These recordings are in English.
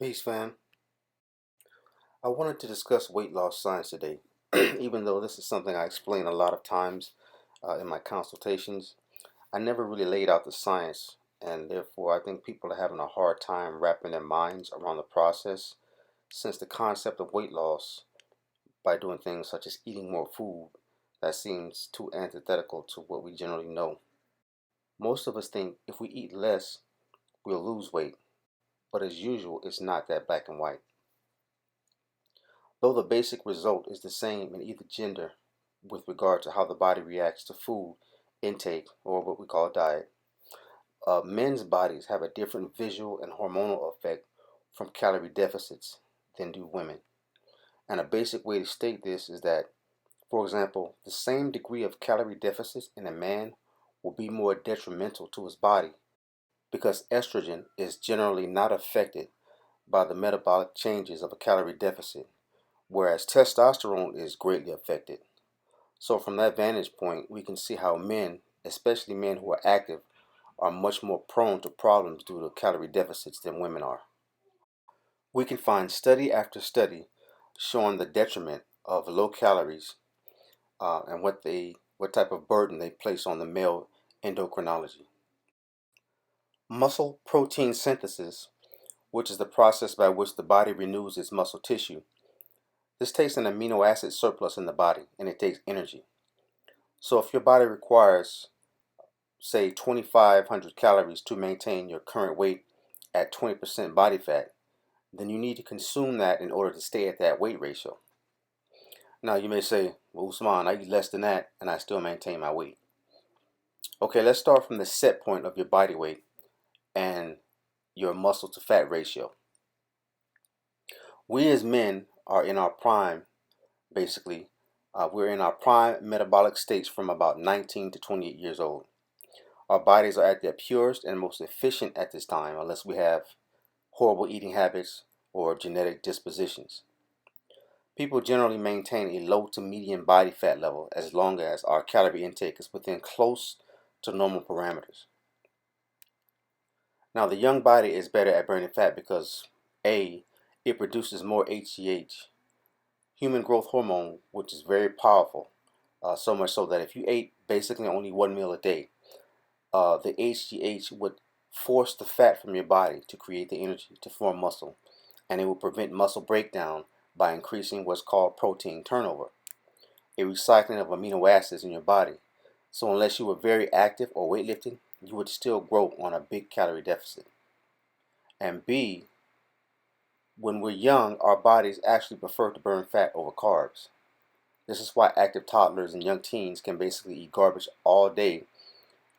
Peace, fam. I wanted to discuss weight loss science today, even though this is something I explain a lot of times in my consultations. I never really laid out the science, and therefore I think people are having a hard time wrapping their minds around the process, since the concept of weight loss by doing things such as eating more food, that seems too antithetical to what we generally know. Most of us think if we eat less, we'll lose weight, but as usual, it's not that black and white. Though the basic result is the same in either gender with regard to how the body reacts to food intake, or what we call diet, men's bodies have a different visual and hormonal effect from calorie deficits than do women. And a basic way to state this is that, for example, the same degree of calorie deficits in a man will be more detrimental to his body because estrogen is generally not affected by the metabolic changes of a calorie deficit, whereas testosterone is greatly affected. So, from that vantage point, we can see how men, especially men who are active, are much more prone to problems due to calorie deficits than women are. We can find study after study showing the detriment of low calories and what type of burden they place on the male endocrinology. Muscle protein synthesis, which is the process by which the body renews its muscle tissue, this takes an amino acid surplus in the body and it takes energy. So if your body requires, say, 2,500 calories to maintain your current weight at 20% body fat, then you need to consume that in order to stay at that weight ratio. Now you may say, well, Usman, I eat less than that and I still maintain my weight. Okay, let's start from the set point of your body weight and your muscle to fat ratio. We as men are in our prime, basically. We're in our prime metabolic states from about 19 to 28 years old. Our bodies are at their purest and most efficient at this time, unless we have horrible eating habits or genetic dispositions. People generally maintain a low to medium body fat level as long as our calorie intake is within close to normal parameters. Now, the young body is better at burning fat because A, it produces more HGH, human growth hormone, which is very powerful, so much so that if you ate basically only one meal a day, the HGH would force the fat from your body to create the energy to form muscle, and it will prevent muscle breakdown by increasing what's called protein turnover, a recycling of amino acids in your body. So unless you were very active or weightlifting, you would still grow on a big calorie deficit. And B, when we're young, our bodies actually prefer to burn fat over carbs. This is why active toddlers and young teens can basically eat garbage all day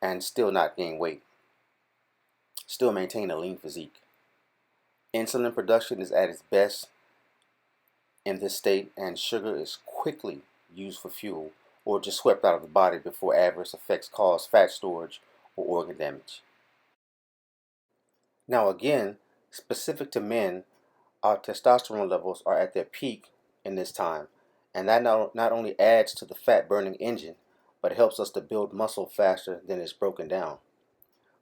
and still not gain weight, still maintain a lean physique. Insulin production is at its best in this state, and sugar is quickly used for fuel or just swept out of the body before adverse effects cause fat storage or organ damage. Now, again, specific to men, our testosterone levels are at their peak in this time, and that not only adds to the fat burning engine, but helps us to build muscle faster than it's broken down.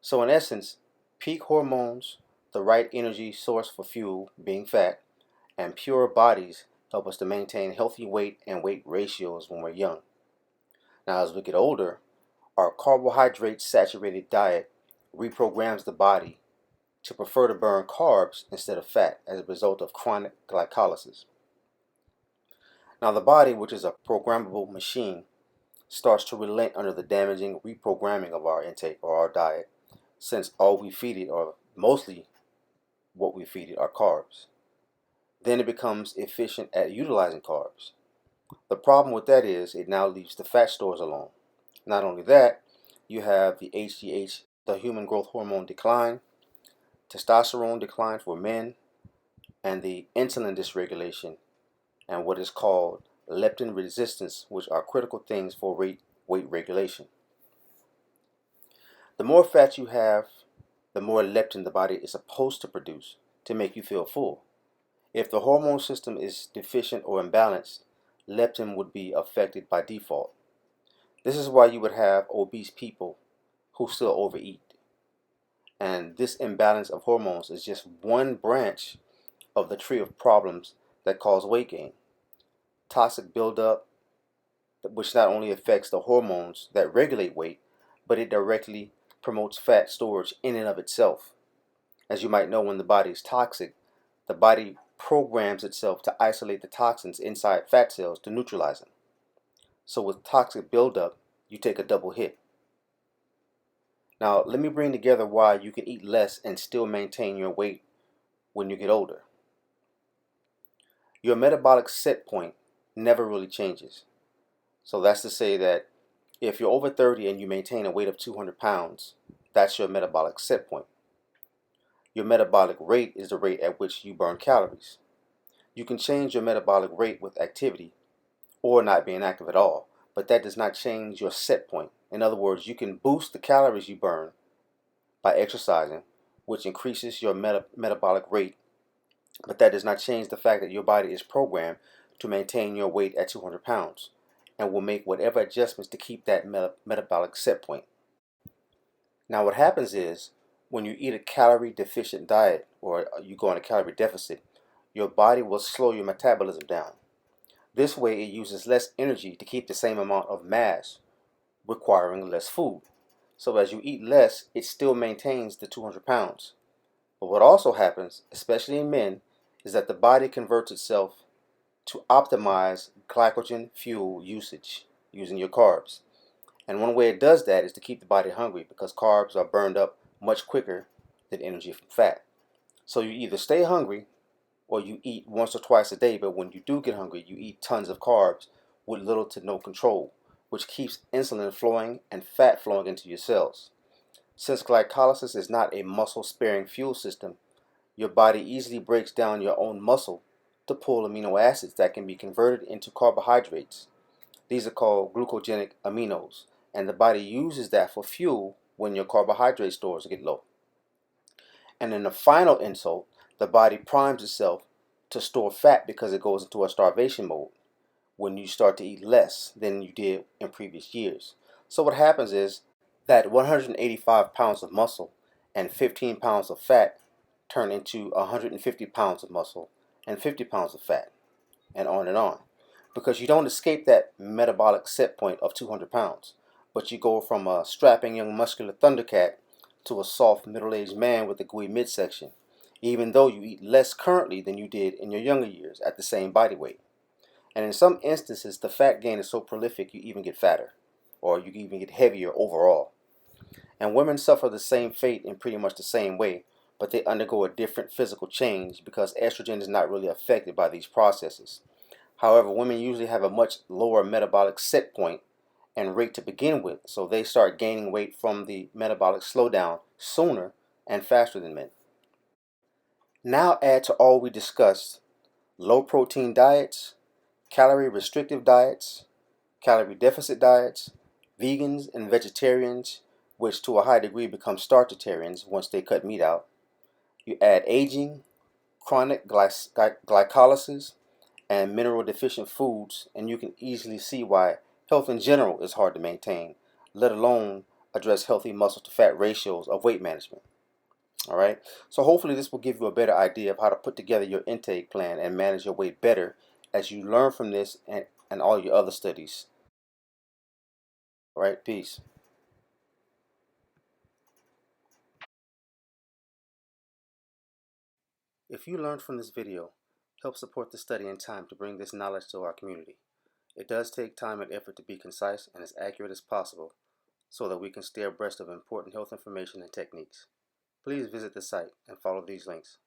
So, in essence, peak hormones, the right energy source for fuel, being fat, and pure bodies help us to maintain healthy weight and weight ratios when we're young. Now, as we get older, our carbohydrate saturated diet reprograms the body to prefer to burn carbs instead of fat as a result of chronic glycolysis. Now, the body, which is a programmable machine, starts to relent under the damaging reprogramming of our intake or our diet, since all we feed it, or mostly what we feed it, are carbs. Then it becomes efficient at utilizing carbs. The problem with that is it now leaves the fat stores alone. Not only that, you have the HGH, the human growth hormone decline, testosterone decline for men, and the insulin dysregulation and what is called leptin resistance, which are critical things for weight regulation. The more fat you have, the more leptin the body is supposed to produce to make you feel full. If the hormone system is deficient or imbalanced, leptin would be affected by default. This is why you would have obese people who still overeat. And this imbalance of hormones is just one branch of the tree of problems that cause weight gain. Toxic buildup, which not only affects the hormones that regulate weight, but it directly promotes fat storage in and of itself. As you might know, when the body is toxic, the body programs itself to isolate the toxins inside fat cells to neutralize them. So with toxic buildup, you take a double hit. Now, let me bring together why you can eat less and still maintain your weight when you get older. Your metabolic set point never really changes. So that's to say that if you're over 30 and you maintain a weight of 200 pounds, that's your metabolic set point. Your metabolic rate is the rate at which you burn calories. You can change your metabolic rate with activity or not being active at all, but that does not change your set point. In other words, you can boost the calories you burn by exercising, which increases your metabolic rate, but that does not change the fact that your body is programmed to maintain your weight at 200 pounds and will make whatever adjustments to keep that metabolic set point. Now, what happens is when you eat a calorie deficient diet or you go on a calorie deficit, your body will slow your metabolism down. This way, it uses less energy to keep the same amount of mass, requiring less food. So as you eat less, it still maintains the 200 pounds. But what also happens, especially in men, is that the body converts itself to optimize glycogen fuel usage using your carbs. And one way it does that is to keep the body hungry because carbs are burned up much quicker than energy from fat. So you either stay hungry or you eat once or twice a day, but when you do get hungry, you eat tons of carbs with little to no control, which keeps insulin flowing and fat flowing into your cells. Since glycolysis is not a muscle-sparing fuel system, your body easily breaks down your own muscle to pull amino acids that can be converted into carbohydrates. These are called glucogenic aminos, and the body uses that for fuel when your carbohydrate stores get low. And in the final insult, the body primes itself to store fat because it goes into a starvation mode when you start to eat less than you did in previous years. So what happens is that 185 pounds of muscle and 15 pounds of fat turn into 150 pounds of muscle and 50 pounds of fat, and on, because you don't escape that metabolic set point of 200 pounds, but you go from a strapping young muscular thundercat to a soft middle-aged man with a gooey midsection, even though you eat less currently than you did in your younger years at the same body weight. And in some instances, the fat gain is so prolific you even get fatter, or you even get heavier overall. And women suffer the same fate in pretty much the same way, but they undergo a different physical change because estrogen is not really affected by these processes. However, women usually have a much lower metabolic set point and rate to begin with, so they start gaining weight from the metabolic slowdown sooner and faster than men. Now add to all we discussed low protein diets, calorie restrictive diets, calorie deficit diets, vegans and vegetarians, which to a high degree become starchitarians once they cut meat out. You add aging, chronic glycolysis, and mineral deficient foods, and you can easily see why health in general is hard to maintain, let alone address healthy muscle to fat ratios of weight management. All right, so hopefully this will give you a better idea of how to put together your intake plan and manage your weight better as you learn from this and all your other studies. All right, peace. If you learned from this video, help support the study and time to bring this knowledge to our community. It does take time and effort to be concise and as accurate as possible so that we can stay abreast of important health information and techniques. Please visit the site and follow these links.